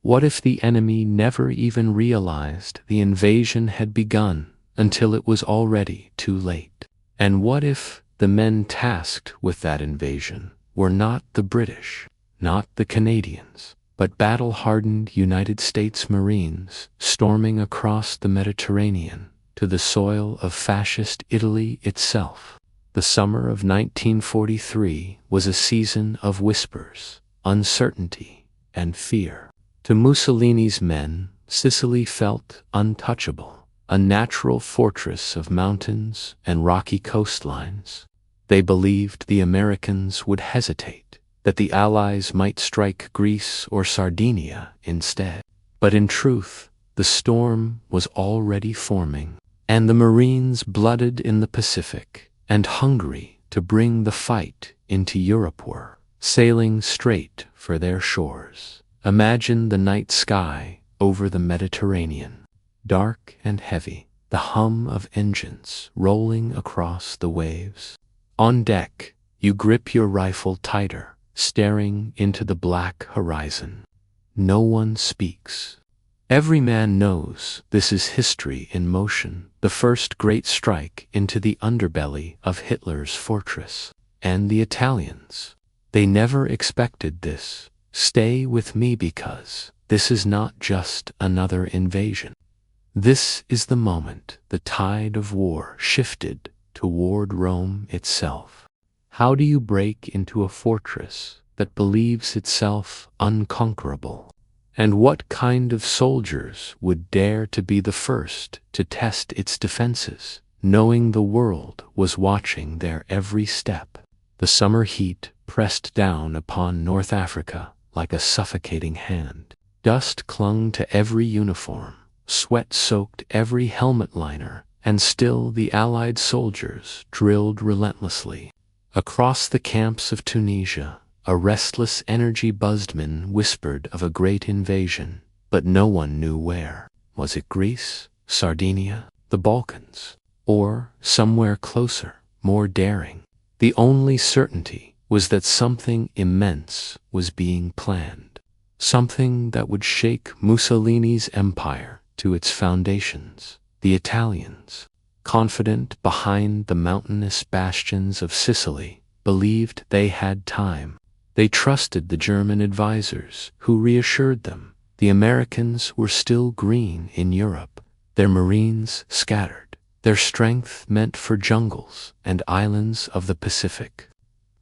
What if the enemy never even realized the invasion had begun until it was already too late? And what if the men tasked with that invasion were not the British, not the Canadians, but battle-hardened United States Marines storming across the Mediterranean to the soil of fascist Italy itself? The summer of 1943 was a season of whispers, uncertainty, and fear. To Mussolini's men, Sicily felt untouchable, a natural fortress of mountains and rocky coastlines. They believed the Americans would hesitate, that the Allies might strike Greece or Sardinia instead. But in truth, the storm was already forming, and the Marines blooded in the Pacific and hungry to bring the fight into Europe were sailing straight for their shores. Imagine the night sky over the Mediterranean, dark and heavy, the hum of engines rolling across the waves. On deck, you grip your rifle tighter, staring into the black horizon. No one speaks. Every man knows this is history in motion, the first great strike into the underbelly of Hitler's fortress. And the Italians, they never expected this. Stay with me, because this is not just another invasion. This is the moment the tide of war shifted toward Rome itself. How do you break into a fortress that believes itself unconquerable? And what kind of soldiers would dare to be the first to test its defenses, knowing the world was watching their every step? The summer heat pressed down upon North Africa like a suffocating hand. Dust clung to every uniform, sweat soaked every helmet liner, and still the Allied soldiers drilled relentlessly. Across the camps of Tunisia, a restless energy buzzedman whispered of a great invasion, but no one knew where. Was it Greece, Sardinia, the Balkans, or somewhere closer, more daring? The only certainty was that something immense was being planned, something that would shake Mussolini's empire to its foundations. The Italians, confident behind the mountainous bastions of Sicily, believed they had time. They trusted the German advisors, who reassured them the Americans were still green in Europe, their Marines scattered, their strength meant for jungles and islands of the Pacific.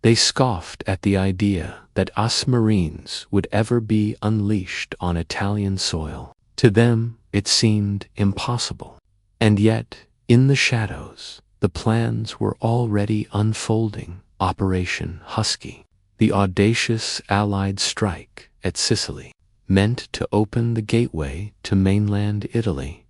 They scoffed at the idea that us Marines would ever be unleashed on Italian soil. To them, it seemed impossible. And yet, in the shadows, the plans were already unfolding. Operation Husky, the audacious Allied strike at Sicily, meant to open the gateway to mainland Italy.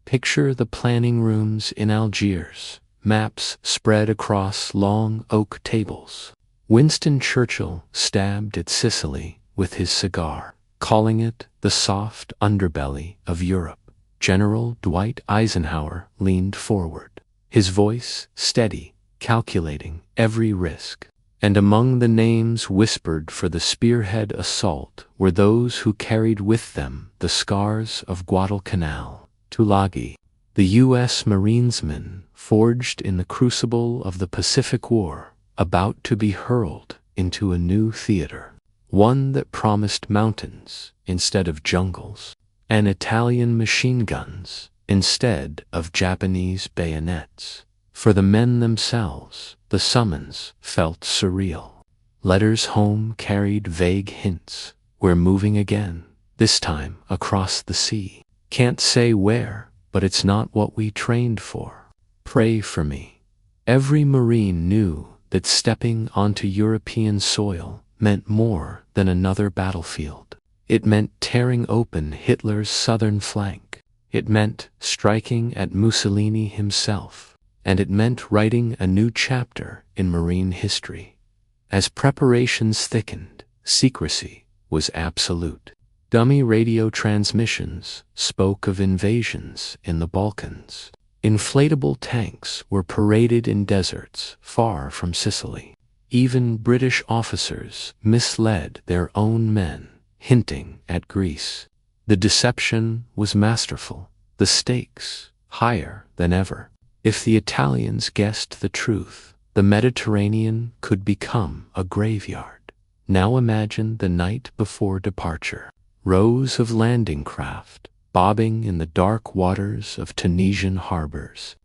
Picture the planning rooms in Algiers, maps spread across long oak tables. Winston Churchill stabbed at Sicily with his cigar, calling it the soft underbelly of Europe. General Dwight Eisenhower leaned forward, his voice steady, calculating every risk. And among the names whispered for the spearhead assault were those who carried with them the scars of Guadalcanal, Tulagi, the U.S. Marinesmen forged in the crucible of the Pacific War, about to be hurled into a new theater, one that promised mountains instead of jungles, and Italian machine guns instead of Japanese bayonets. For the men themselves, the summons felt surreal. Letters home carried vague hints. We're moving again, this time across the sea. Can't say where, but it's not what we trained for. Pray for me. Every Marine knew that stepping onto European soil meant more than another battlefield. It meant tearing open Hitler's southern flank. It meant striking at Mussolini himself. And it meant writing a new chapter in Marine history. As preparations thickened, secrecy was absolute. Dummy radio transmissions spoke of invasions in the Balkans. Inflatable tanks were paraded in deserts far from Sicily. Even British officers misled their own men, hinting at Greece. The deception was masterful, the stakes higher than ever. If the Italians guessed the truth, the Mediterranean could become a graveyard. Now imagine the night before departure. Rows of landing craft, bobbing in the dark waters of Tunisian harbors.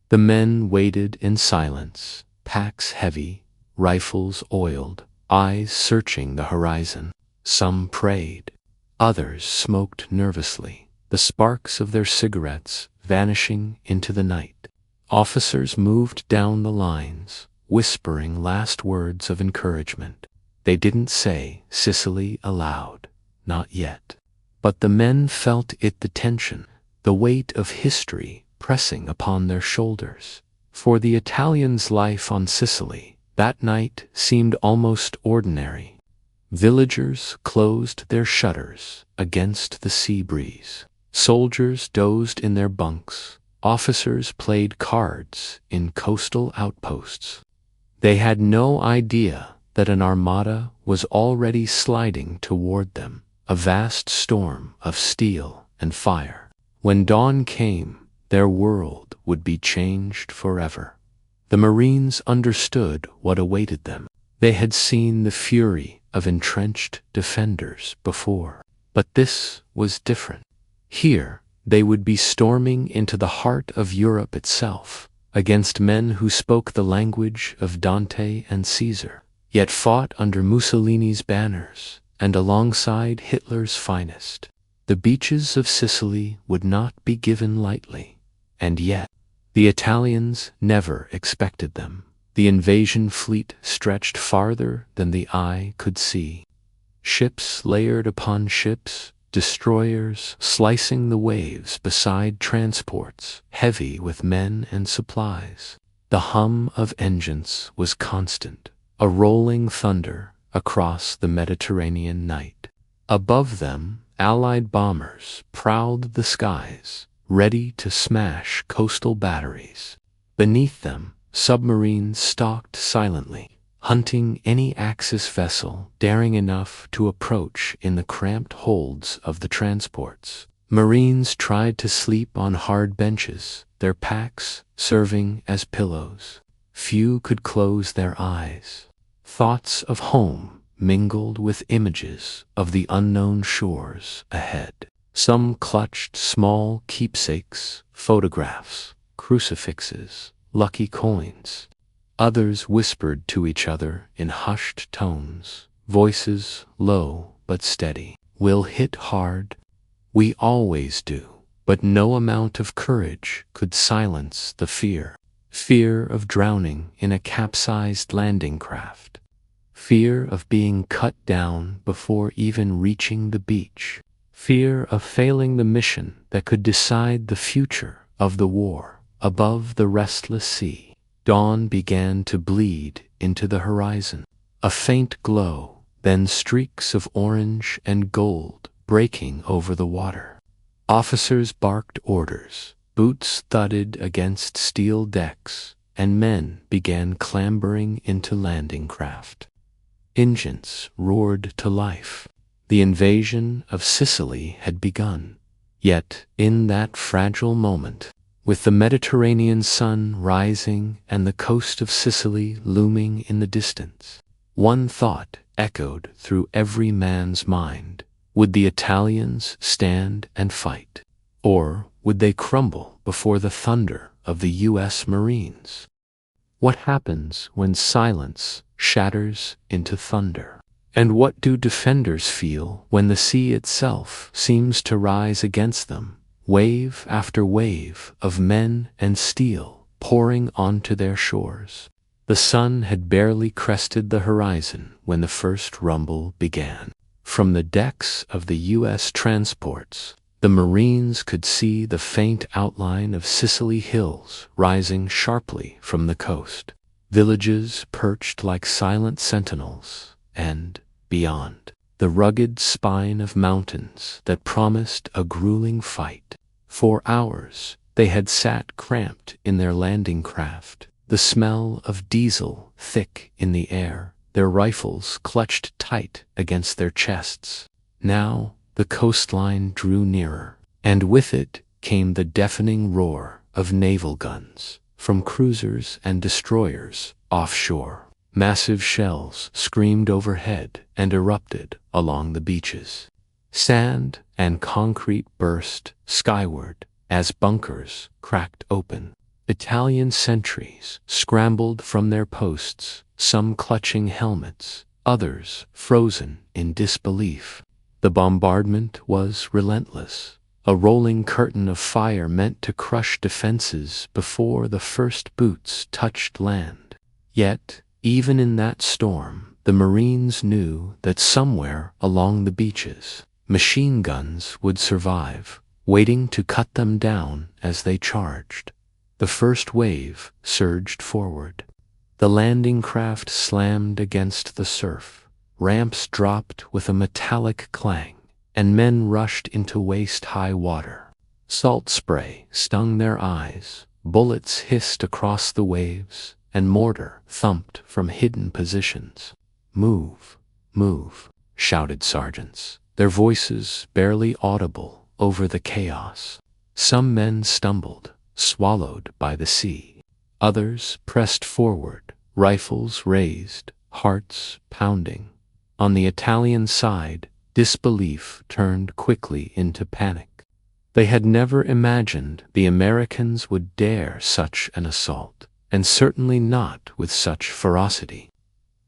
The men waited in silence, packs heavy, rifles oiled, eyes searching the horizon. Some prayed. Others smoked nervously, the sparks of their cigarettes vanishing into the night. Officers moved down the lines, whispering last words of encouragement. They didn't say Sicily aloud, not yet. But the men felt it, the tension, the weight of history pressing upon their shoulders. For the Italians' life on Sicily, that night seemed almost ordinary. Villagers closed their shutters against the sea breeze. Soldiers dozed in their bunks. Officers played cards in coastal outposts. They had no idea that an armada was already sliding toward them, a vast storm of steel and fire. When dawn came, their world would be changed forever. The Marines understood what awaited them. They had seen the fury of entrenched defenders before, but this was different. Here, they would be storming into the heart of Europe itself, against men who spoke the language of Dante and Caesar, yet fought under Mussolini's banners and alongside Hitler's finest. The beaches of Sicily would not be given lightly, and yet the Italians never expected them. The invasion fleet stretched farther than the eye could see. Ships layered upon ships, destroyers slicing the waves beside transports heavy with men and supplies. The hum of engines was constant, a rolling thunder across the Mediterranean night. Above them, Allied bombers prowled the skies, ready to smash coastal batteries. Beneath them, submarines stalked silently, hunting any Axis vessel daring enough to approach in the cramped holds of the transports. Marines tried to sleep on hard benches, their packs serving as pillows. Few could close their eyes. Thoughts of home mingled with images of the unknown shores ahead. Some clutched small keepsakes, photographs, crucifixes, lucky coins. Others whispered to each other in hushed tones, voices low but steady. "We'll hit hard. We always do." But no amount of courage could silence the fear. Fear of drowning in a capsized landing craft. Fear of being cut down before even reaching the beach. Fear of failing the mission that could decide the future of the war. Above the restless sea, dawn began to bleed into the horizon. A faint glow, then streaks of orange and gold breaking over the water. Officers barked orders, boots thudded against steel decks, and men began clambering into landing craft. Engines roared to life. The invasion of Sicily had begun. Yet, in that fragile moment, with the Mediterranean sun rising and the coast of Sicily looming in the distance, one thought echoed through every man's mind. Would the Italians stand and fight? Or would they crumble before the thunder of the U.S. Marines? What happens when silence shatters into thunder? And what do defenders feel when the sea itself seems to rise against them, wave after wave of men and steel pouring onto their shores? The sun had barely crested the horizon when the first rumble began. From the decks of the U.S. transports, the Marines could see the faint outline of Sicily hills rising sharply from the coast. Villages perched like silent sentinels, and, beyond, the rugged spine of mountains that promised a grueling fight. For hours, they had sat cramped in their landing craft, the smell of diesel thick in the air, their rifles clutched tight against their chests. Now, the coastline drew nearer, and with it came the deafening roar of naval guns from cruisers and destroyers offshore. Massive shells screamed overhead and erupted along the beaches. Sand and concrete burst skyward as bunkers cracked open. Italian sentries scrambled from their posts, some clutching helmets, others frozen in disbelief. The bombardment was relentless, a rolling curtain of fire meant to crush defenses before the first boots touched land. Yet, even in that storm, the Marines knew that somewhere along the beaches, machine guns would survive, waiting to cut them down as they charged. The first wave surged forward. The landing craft slammed against the surf. Ramps dropped with a metallic clang, and men rushed into waist-high water. Salt spray stung their eyes, bullets hissed across the waves, and mortar thumped from hidden positions. "Move, move," shouted sergeants, their voices barely audible over the chaos. Some men stumbled, swallowed by the sea. Others pressed forward, rifles raised, hearts pounding. On the Italian side, disbelief turned quickly into panic. They had never imagined the Americans would dare such an assault, and certainly not with such ferocity.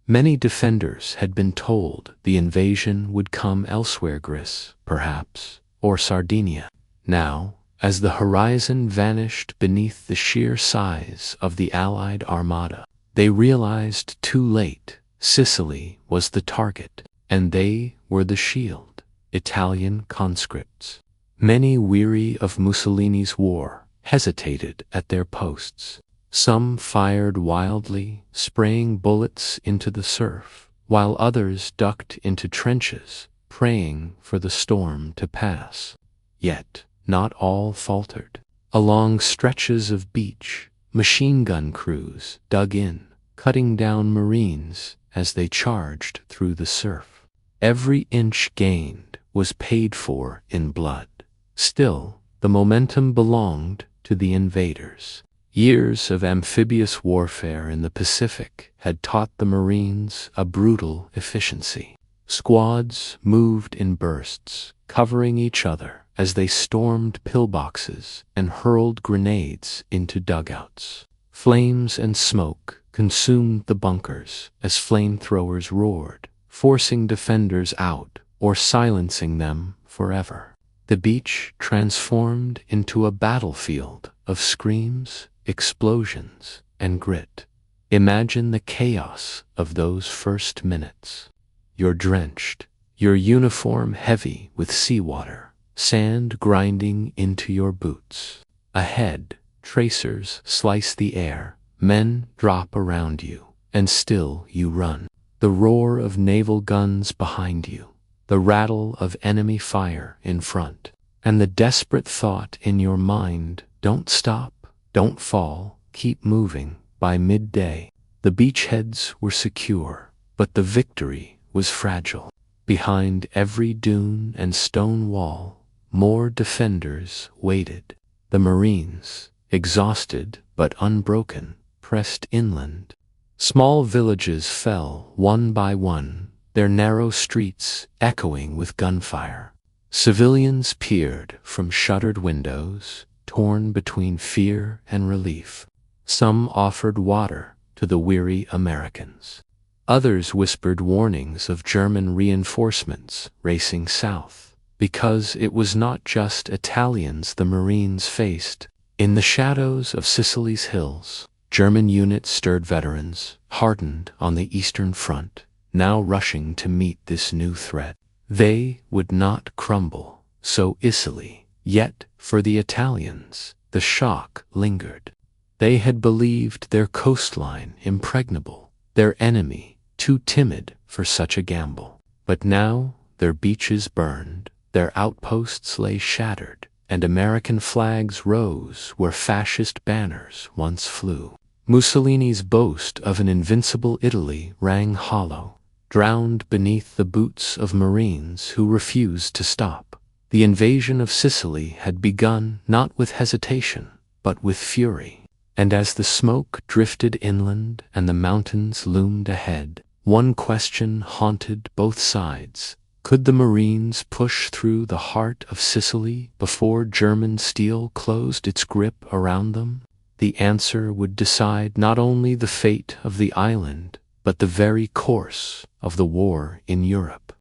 Many defenders had been told the invasion would come elsewhere, Greece, perhaps, or Sardinia. Now, as the horizon vanished beneath the sheer size of the Allied armada, they realized too late Sicily was the target, and they were the shield. Italian conscripts, many weary of Mussolini's war, hesitated at their posts. Some fired wildly, spraying bullets into the surf, while others ducked into trenches, praying for the storm to pass. Yet, not all faltered. Along stretches of beach, machine gun crews dug in, cutting down Marines as they charged through the surf. Every inch gained was paid for in blood. Still, the momentum belonged to the invaders. Years of amphibious warfare in the Pacific had taught the Marines a brutal efficiency. Squads moved in bursts, covering each other as they stormed pillboxes and hurled grenades into dugouts. Flames and smoke consumed the bunkers as flamethrowers roared, forcing defenders out or silencing them forever. The beach transformed into a battlefield of screams, explosions, and grit. Imagine the chaos of those first minutes. You're drenched, your uniform heavy with seawater, sand grinding into your boots. Ahead, tracers slice the air, men drop around you, and still you run. The roar of naval guns behind you, the rattle of enemy fire in front, and the desperate thought in your mind, don't stop, don't fall, keep moving. By midday, the beachheads were secure, but the victory was fragile. Behind every dune and stone wall, more defenders waited. The Marines, exhausted but unbroken, pressed inland. Small villages fell one by one, their narrow streets echoing with gunfire. Civilians peered from shuttered windows, torn between fear and relief. Some offered water to the weary Americans. Others whispered warnings of German reinforcements racing south, because it was not just Italians the Marines faced. In the shadows of Sicily's hills, German units stirred veterans, hardened on the Eastern Front, now rushing to meet this new threat. They would not crumble so easily, yet for the Italians, the shock lingered. They had believed their coastline impregnable, their enemy too timid for such a gamble. But now their beaches burned, their outposts lay shattered, and American flags rose where fascist banners once flew. Mussolini's boast of an invincible Italy rang hollow. drowned beneath the boots of Marines who refused to stop. The invasion of Sicily had begun not with hesitation, but with fury. And as the smoke drifted inland and the mountains loomed ahead, one question haunted both sides. Could the Marines push through the heart of Sicily before German steel closed its grip around them? The answer would decide not only the fate of the island, but the very course of the war in Europe.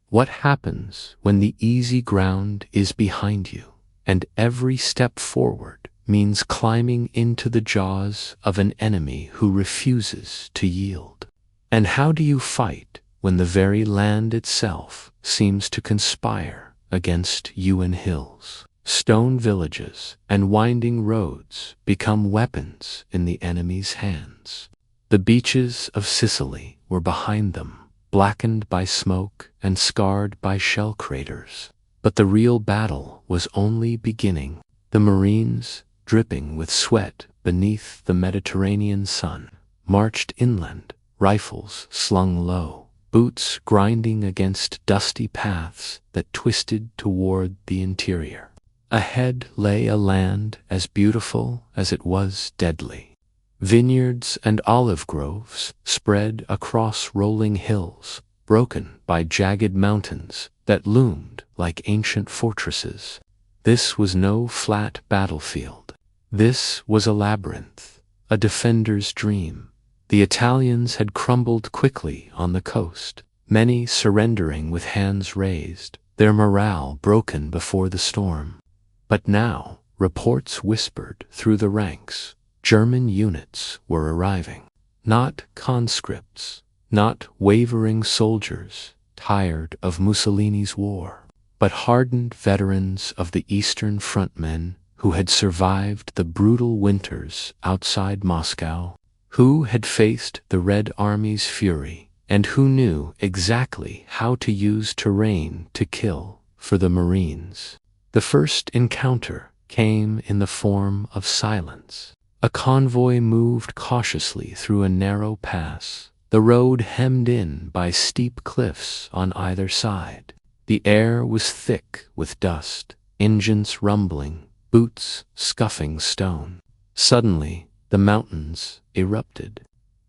What happens when the easy ground is behind you, and every step forward means climbing into the jaws of an enemy who refuses to yield? And how do you fight when the very land itself seems to conspire against you? In hills, stone villages, and winding roads become weapons in the enemy's hands. The beaches of Sicily were behind them, blackened by smoke and scarred by shell craters. But the real battle was only beginning. The Marines, dripping with sweat beneath the Mediterranean sun, marched inland, rifles slung low, boots grinding against dusty paths that twisted toward the interior. Ahead lay a land as beautiful as it was deadly. Vineyards and olive groves spread across rolling hills, broken by jagged mountains that loomed like ancient fortresses. This was no flat battlefield. This was a labyrinth, a defender's dream. The Italians had crumbled quickly on the coast, many surrendering with hands raised, their morale broken before the storm. But now, reports whispered through the ranks. German units were arriving. Not conscripts, not wavering soldiers, tired of Mussolini's war, but hardened veterans of the Eastern Front, men who had survived the brutal winters outside Moscow, who had faced the Red Army's fury, and who knew exactly how to use terrain to kill. For the Marines, the first encounter came in the form of silence. A convoy moved cautiously through a narrow pass, the road hemmed in by steep cliffs on either side. The air was thick with dust, engines rumbling, boots scuffing stone. Suddenly, the mountains erupted.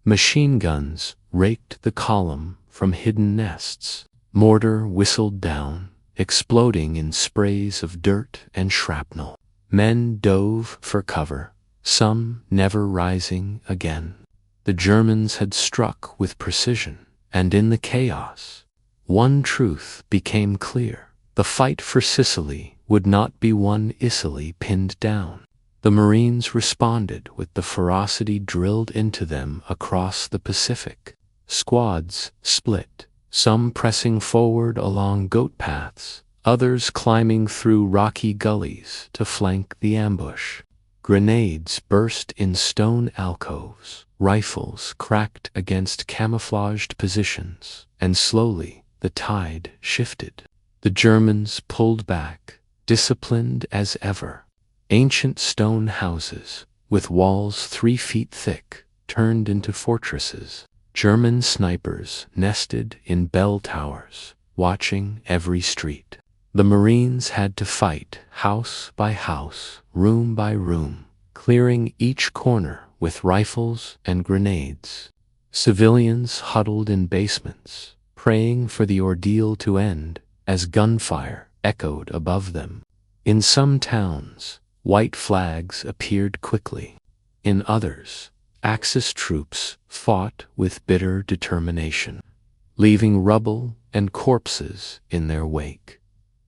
Machine guns raked the column from hidden nests. Mortar whistled down, exploding in sprays of dirt and shrapnel. Men dove for cover, some never rising again. The Germans had struck with precision, and in the chaos, one truth became clear. The fight for Sicily would not be won easily pinned down. The Marines responded with the ferocity drilled into them across the Pacific. Squads split, some pressing forward along goat paths, others climbing through rocky gullies to flank the ambush. Grenades burst in stone alcoves, rifles cracked against camouflaged positions, and slowly the tide shifted. The Germans pulled back, disciplined as ever. Ancient stone houses, with walls 3 feet thick, turned into fortresses. German snipers nested in bell towers, watching every street. The Marines had to fight house by house, room by room, clearing each corner with rifles and grenades. Civilians huddled in basements, praying for the ordeal to end as gunfire echoed above them. In some towns, white flags appeared quickly. In others, Axis troops fought with bitter determination, leaving rubble and corpses in their wake.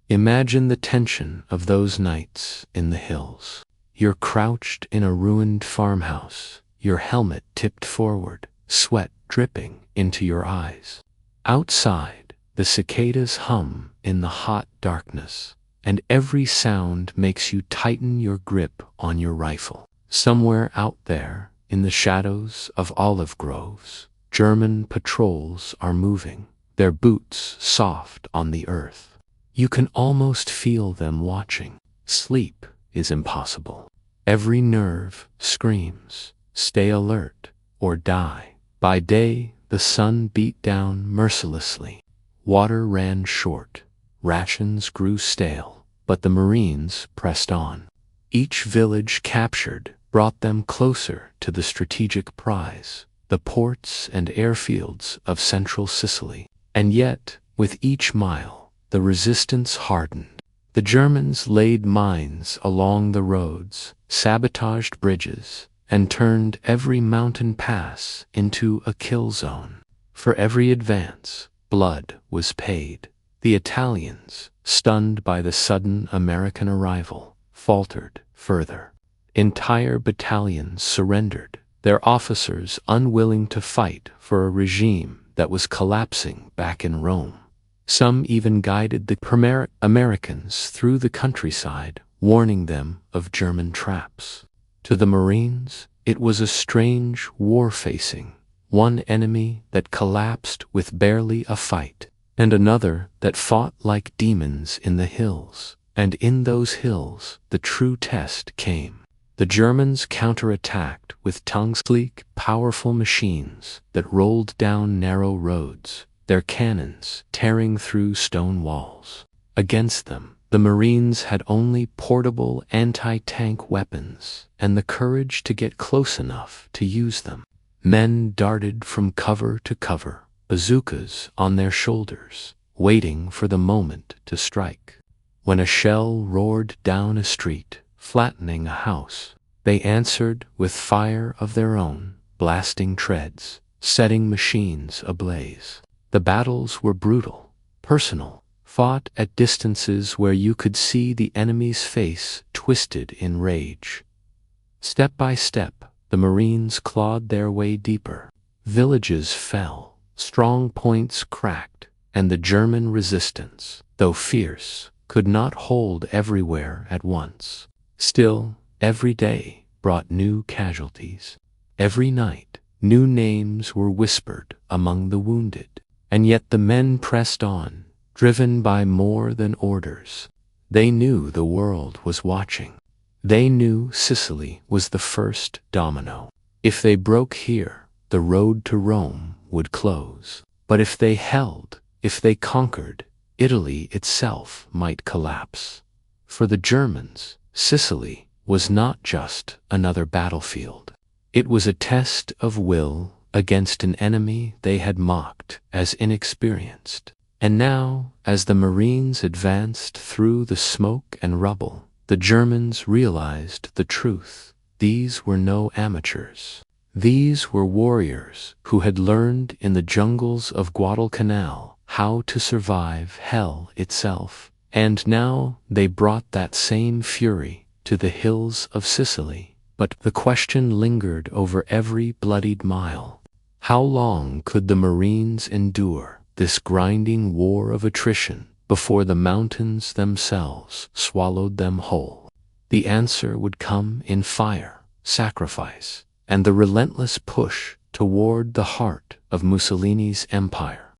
Imagine the tension of those nights in the hills. You're crouched in a ruined farmhouse, your helmet tipped forward, sweat dripping into your eyes. Outside, the cicadas hum in the hot darkness, and every sound makes you tighten your grip on your rifle. Somewhere out there, in the shadows of olive groves, German patrols are moving, their boots soft on the earth. You can almost feel them watching. Sleep is impossible. Every nerve screams, stay alert or die. By day, the sun beat down mercilessly. Water ran short, rations grew stale, but the Marines pressed on. Each village captured brought them closer to the strategic prize, the ports and airfields of central Sicily. And yet, with each mile, the resistance hardened. The Germans laid mines along the roads, sabotaged bridges, and turned every mountain pass into a kill zone. For every advance, blood was paid. The Italians, stunned by the sudden American arrival, faltered further. Entire battalions surrendered, their officers unwilling to fight for a regime that was collapsing back in Rome. Some even guided the Americans through the countryside, warning them of German traps. To the Marines, it was a strange war facing one enemy that collapsed with barely a fight, and another that fought like demons in the hills. And in those hills, the true test came. The Germans counterattacked with sleek, powerful machines that rolled down narrow roads, their cannons tearing through stone walls. Against them, the Marines had only portable anti-tank weapons and the courage to get close enough to use them. Men darted from cover to cover, bazookas on their shoulders, waiting for the moment to strike. When a shell roared down a street, flattening a house, they answered with fire of their own, blasting treads, setting machines ablaze. The battles were brutal, personal, fought at distances where you could see the enemy's face twisted in rage. Step by step, the Marines clawed their way deeper. Villages fell, strong points cracked, and the German resistance, though fierce, could not hold everywhere at once. Still, every day brought new casualties. Every night, new names were whispered among the wounded. And yet the men pressed on, driven by more than orders. They knew the world was watching. They knew Sicily was the first domino. If they broke here, the road to Rome would close. But if they held, if they conquered, Italy itself might collapse. For the Germans, Sicily was not just another battlefield. It was a test of will against an enemy they had mocked as inexperienced. And now, as the Marines advanced through the smoke and rubble, the Germans realized the truth. These were no amateurs. These were warriors who had learned in the jungles of Guadalcanal how to survive hell itself. And now they brought that same fury to the hills of Sicily. But the question lingered over every bloodied mile. How long could the Marines endure this grinding war of attrition before the mountains themselves swallowed them whole? The answer would come in fire, sacrifice, and the relentless push toward the heart of Mussolini's empire.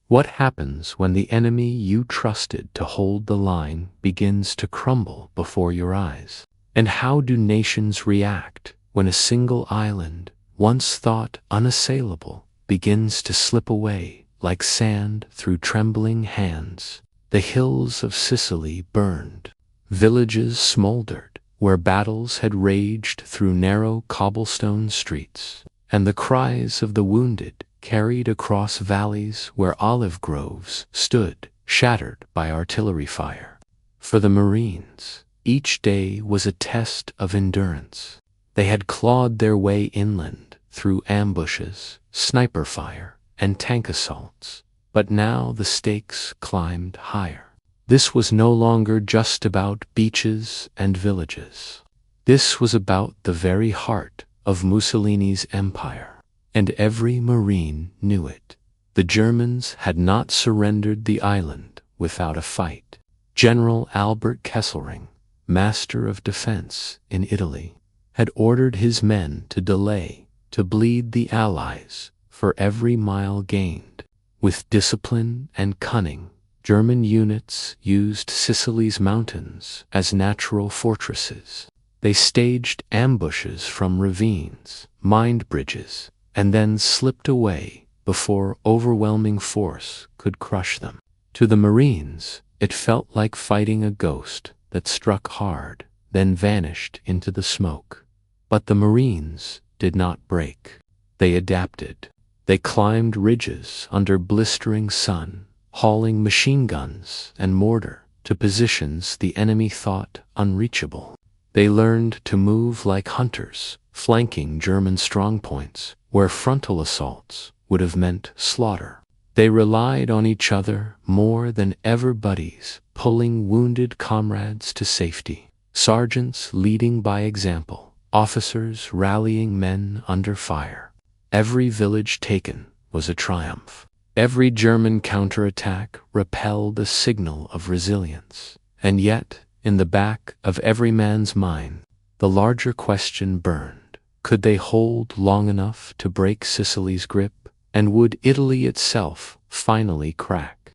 What happens when the enemy you trusted to hold the line begins to crumble before your eyes? And how do nations react when a single island, once thought unassailable, begins to slip away like sand through trembling hands? The hills of Sicily burned. Villages smoldered where battles had raged through narrow cobblestone streets, and the cries of the wounded carried across valleys where olive groves stood, shattered by artillery fire. For the Marines, each day was a test of endurance. They had clawed their way inland through ambushes, sniper fire, and tank assaults, but now the stakes climbed higher. This was no longer just about beaches and villages. This was about the very heart of Mussolini's empire, and every Marine knew it. The Germans had not surrendered the island without a fight. General Albert Kesselring, master of defense in Italy, had ordered his men to delay, to bleed the Allies for every mile gained. With discipline and cunning, German units used Sicily's mountains as natural fortresses. They staged ambushes from ravines, mined bridges, and then slipped away before overwhelming force could crush them. To the Marines, it felt like fighting a ghost that struck hard, then vanished into the smoke. But the Marines did not break. They adapted. They climbed ridges under blistering sun, hauling machine guns and mortar to positions the enemy thought unreachable. They learned to move like hunters, flanking German strongpoints where frontal assaults would have meant slaughter. They relied on each other more than ever, buddies pulling wounded comrades to safety, sergeants leading by example, officers rallying men under fire. Every village taken was a triumph. Every German counterattack repelled a signal of resilience. And yet, in the back of every man's mind, the larger question burned. Could they hold long enough to break Sicily's grip? And would Italy itself finally crack?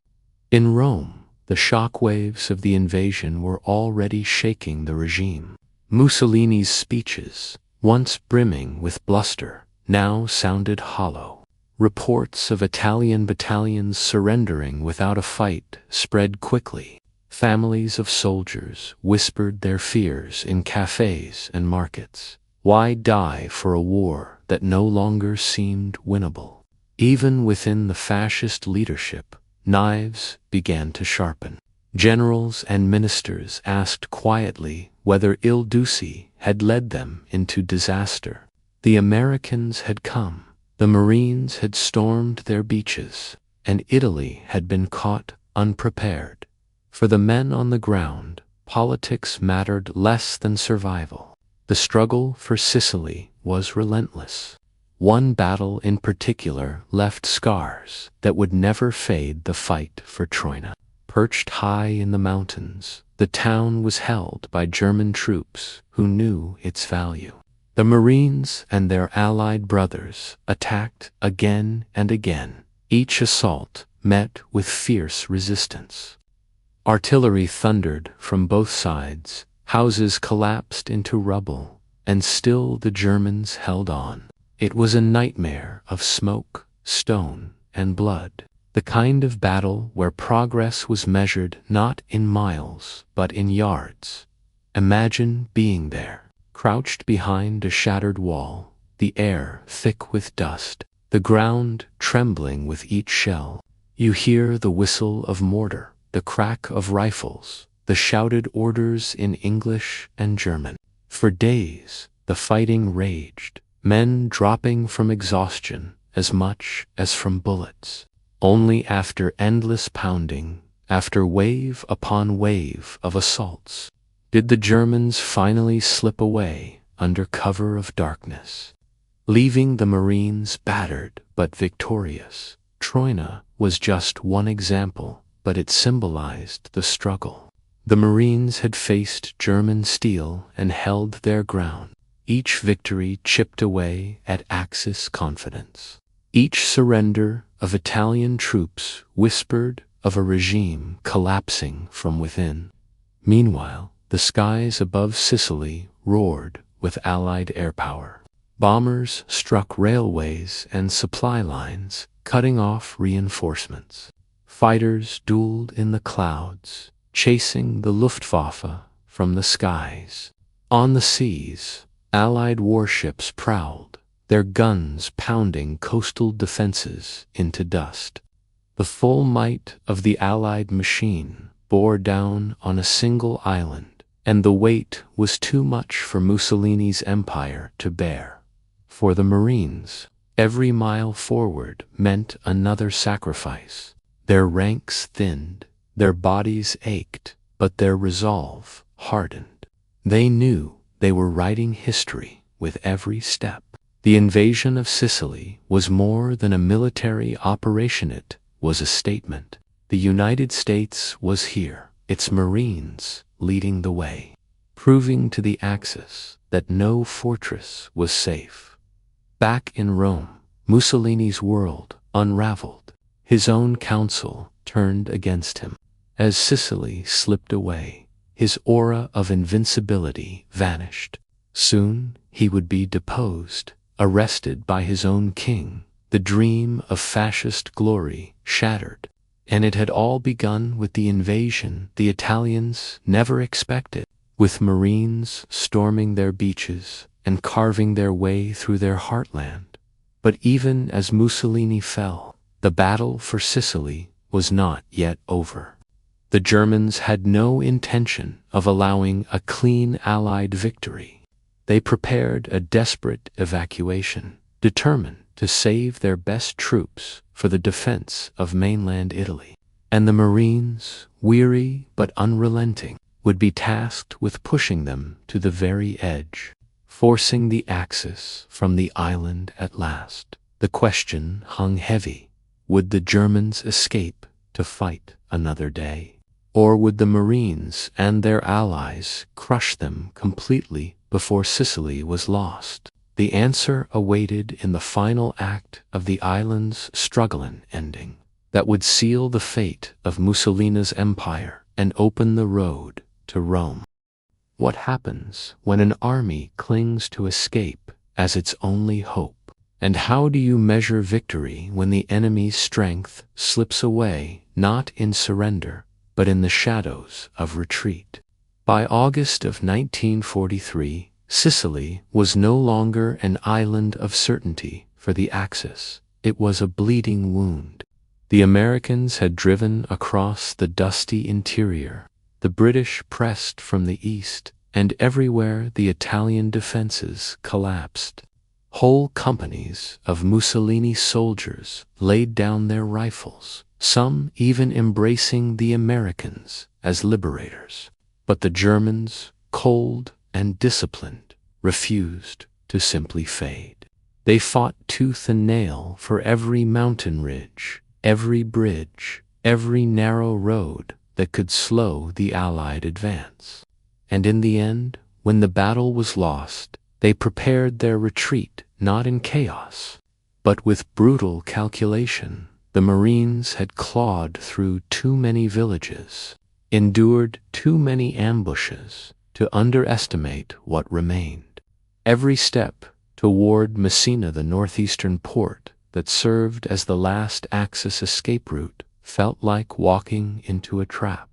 In Rome, the shock waves of the invasion were already shaking the regime. Mussolini's speeches, once brimming with bluster, now sounded hollow. Reports of Italian battalions surrendering without a fight spread quickly. Families of soldiers whispered their fears in cafes and markets. Why die for a war that no longer seemed winnable? Even within the fascist leadership, knives began to sharpen. Generals and ministers asked quietly whether Il Duce had led them into disaster. The Americans had come, the Marines had stormed their beaches, and Italy had been caught unprepared. For the men on the ground, politics mattered less than survival. The struggle for Sicily was relentless. One battle in particular left scars that would never fade: the fight for Troina. Perched high in the mountains, the town was held by German troops who knew its value. The Marines and their allied brothers attacked again and again. Each assault met with fierce resistance. Artillery thundered from both sides, houses collapsed into rubble, and still the Germans held on. It was a nightmare of smoke, stone, and blood, the kind of battle where progress was measured not in miles but in yards. Imagine being there, crouched behind a shattered wall, the air thick with dust, the ground trembling with each shell. You hear the whistle of mortar, the crack of rifles, the shouted orders in English and German. For days, the fighting raged, men dropping from exhaustion as much as from bullets. Only after endless pounding, after wave upon wave of assaults, did the Germans finally slip away under cover of darkness, leaving the Marines battered but victorious. Troina was just one example, but it symbolized the struggle. The Marines had faced German steel and held their ground. Each victory chipped away at Axis confidence. Each surrender of Italian troops whispered of a regime collapsing from within. Meanwhile, the skies above Sicily roared with Allied air power. Bombers struck railways and supply lines, cutting off reinforcements. Fighters dueled in the clouds, chasing the Luftwaffe from the skies. On the seas, Allied warships prowled, their guns pounding coastal defenses into dust. The full might of the Allied machine bore down on a single island, and the weight was too much for Mussolini's empire to bear. For the Marines, every mile forward meant another sacrifice. Their ranks thinned, their bodies ached, but their resolve hardened. They knew they were writing history with every step. The invasion of Sicily was more than a military operation, it was a statement. The United States was here, its Marines leading the way, proving to the Axis that no fortress was safe. Back in Rome, Mussolini's world unraveled. His own council turned against him. As Sicily slipped away, his aura of invincibility vanished. Soon he would be deposed, arrested by his own king, the dream of fascist glory shattered. And it had all begun with the invasion the Italians never expected, with Marines storming their beaches and carving their way through their heartland. But even as Mussolini fell, the battle for Sicily was not yet over. The Germans had no intention of allowing a clean Allied victory. They prepared a desperate evacuation, determined to save their best troops for the defense of mainland Italy. And the Marines, weary but unrelenting, would be tasked with pushing them to the very edge, forcing the Axis from the island at last. The question hung heavy. Would the Germans escape to fight another day? Or would the Marines and their allies crush them completely before Sicily was lost? The answer awaited in the final act of the island's struggling ending that would seal the fate of Mussolini's empire and open the road to Rome. What happens when an army clings to escape as its only hope? And how do you measure victory when the enemy's strength slips away, not in surrender, but in the shadows of retreat? By August of 1943, Sicily was no longer an island of certainty for the Axis. It was a bleeding wound. The Americans had driven across the dusty interior. The British pressed from the east, and everywhere the Italian defenses collapsed. Whole companies of Mussolini soldiers laid down their rifles, some even embracing the Americans as liberators. But the Germans, cold and disciplined, refused to simply fade. They fought tooth and nail for every mountain ridge, every bridge, every narrow road that could slow the Allied advance. And in the end, when the battle was lost, they prepared their retreat not in chaos, but with brutal calculation. The Marines had clawed through too many villages, endured too many ambushes, to underestimate what remained. Every step toward Messina, the northeastern port that served as the last Axis escape route, felt like walking into a trap.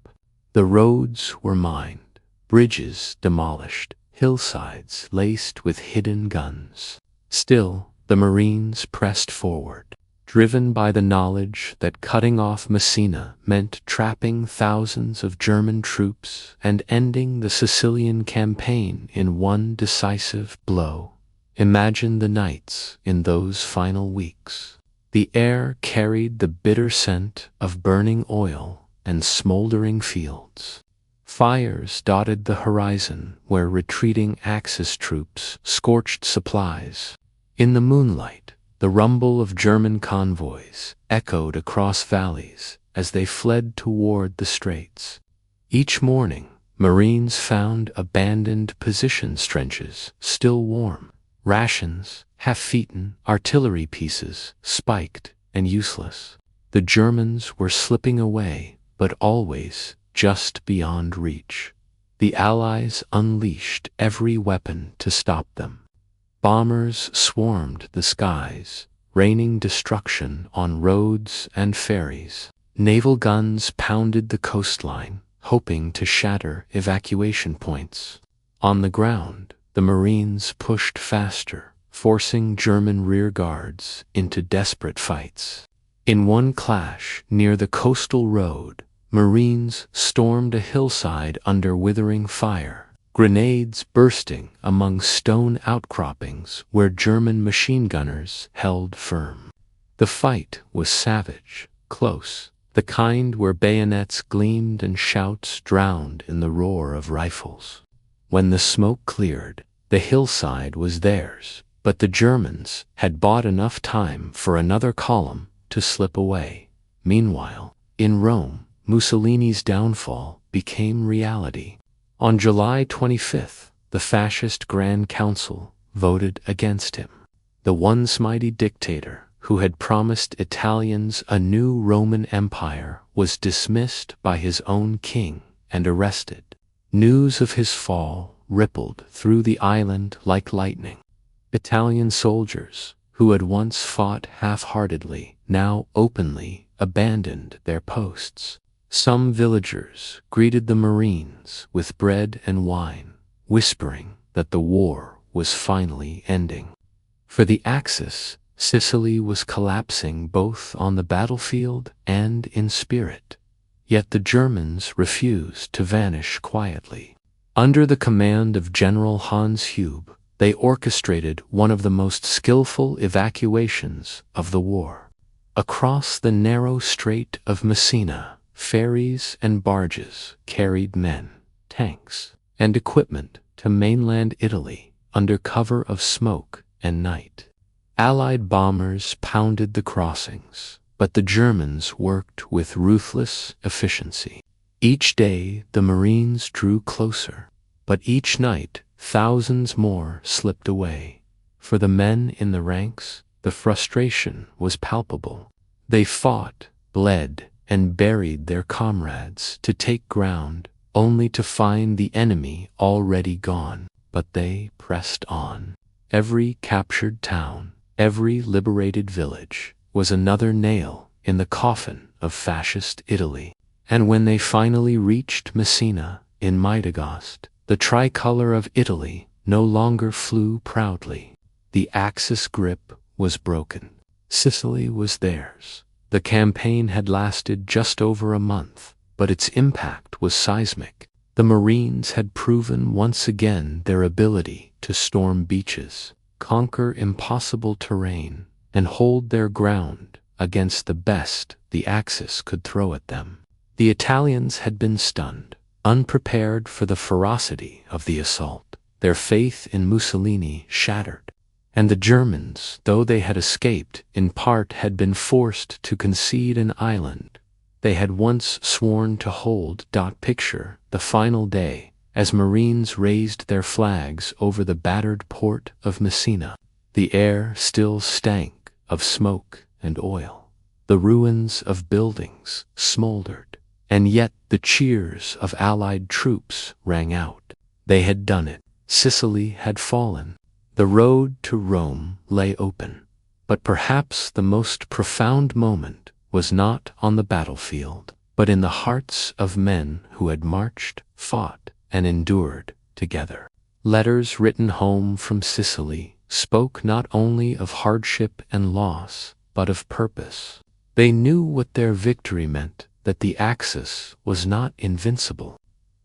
The roads were mined, bridges demolished, hillsides laced with hidden guns. Still, the Marines pressed forward, driven by the knowledge that cutting off Messina meant trapping thousands of German troops and ending the Sicilian campaign in one decisive blow. Imagine the nights in those final weeks. The air carried the bitter scent of burning oil and smoldering fields. Fires dotted the horizon where retreating Axis troops scorched supplies. In the moonlight, the rumble of German convoys echoed across valleys as they fled toward the straits. Each morning, Marines found abandoned position trenches still warm, rations half-eaten, artillery pieces spiked and useless. The Germans were slipping away, but always just beyond reach. The Allies unleashed every weapon to stop them. Bombers swarmed the skies, raining destruction on roads and ferries. Naval guns pounded the coastline, hoping to shatter evacuation points. On the ground, the Marines pushed faster, forcing German rear guards into desperate fights. In one clash near the coastal road, Marines stormed a hillside under withering fire, grenades bursting among stone outcroppings where German machine gunners held firm. The fight was savage, close, the kind where bayonets gleamed and shouts drowned in the roar of rifles. When the smoke cleared, the hillside was theirs, but the Germans had bought enough time for another column to slip away. Meanwhile, in Rome, Mussolini's downfall became reality. On July 25th, the fascist Grand Council voted against him. The once mighty dictator, who had promised Italians a new Roman Empire, was dismissed by his own king and arrested. News of his fall rippled through the island like lightning. Italian soldiers, who had once fought half-heartedly, now openly abandoned their posts. Some villagers greeted the Marines with bread and wine, whispering that the war was finally ending. For the Axis, Sicily was collapsing both on the battlefield and in spirit. Yet the Germans refused to vanish quietly. Under the command of General Hans Hube, they orchestrated one of the most skillful evacuations of the war. Across the narrow Strait of Messina, ferries and barges carried men, tanks, and equipment to mainland Italy under cover of smoke and night. Allied bombers pounded the crossings, but the Germans worked with ruthless efficiency. Each day the Marines drew closer, but each night thousands more slipped away. For the men in the ranks, the frustration was palpable. They fought, bled, and buried their comrades to take ground, only to find the enemy already gone. But they pressed on. Every captured town, every liberated village, was another nail in the coffin of fascist Italy. And when they finally reached Messina in mid-August, the tricolor of Italy no longer flew proudly. The Axis grip was broken. Sicily was theirs. The campaign had lasted just over a month, but its impact was seismic. The Marines had proven once again their ability to storm beaches, conquer impossible terrain, and hold their ground against the best the Axis could throw at them. The Italians had been stunned, unprepared for the ferocity of the assault, their faith in Mussolini shattered. And the Germans, though they had escaped, in part had been forced to concede an island they had once sworn to hold. Picture the final day, as Marines raised their flags over the battered port of Messina. The air still stank of smoke and oil. The ruins of buildings smoldered, and yet the cheers of Allied troops rang out. They had done it. Sicily had fallen. The road to Rome lay open. But perhaps the most profound moment was not on the battlefield, but in the hearts of men who had marched, fought, and endured together. Letters written home from Sicily spoke not only of hardship and loss, but of purpose. They knew what their victory meant, that the Axis was not invincible,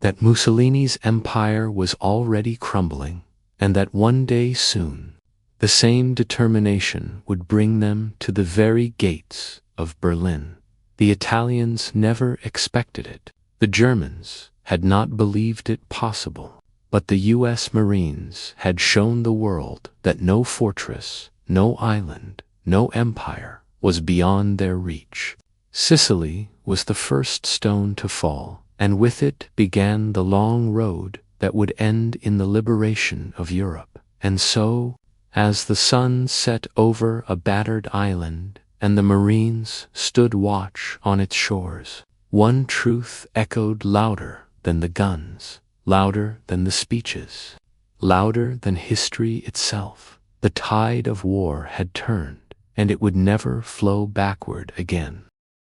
that Mussolini's empire was already crumbling, and that one day soon, the same determination would bring them to the very gates of Berlin. The Italians never expected it. The Germans had not believed it possible. But the U.S. Marines had shown the world that no fortress, no island, no empire was beyond their reach. Sicily was the first stone to fall, and with it began the long road that would end in the liberation of Europe. And so, as the sun set over a battered island, and the Marines stood watch on its shores, one truth echoed louder than the guns, louder than the speeches, louder than history itself. The tide of war had turned, and it would never flow backward again.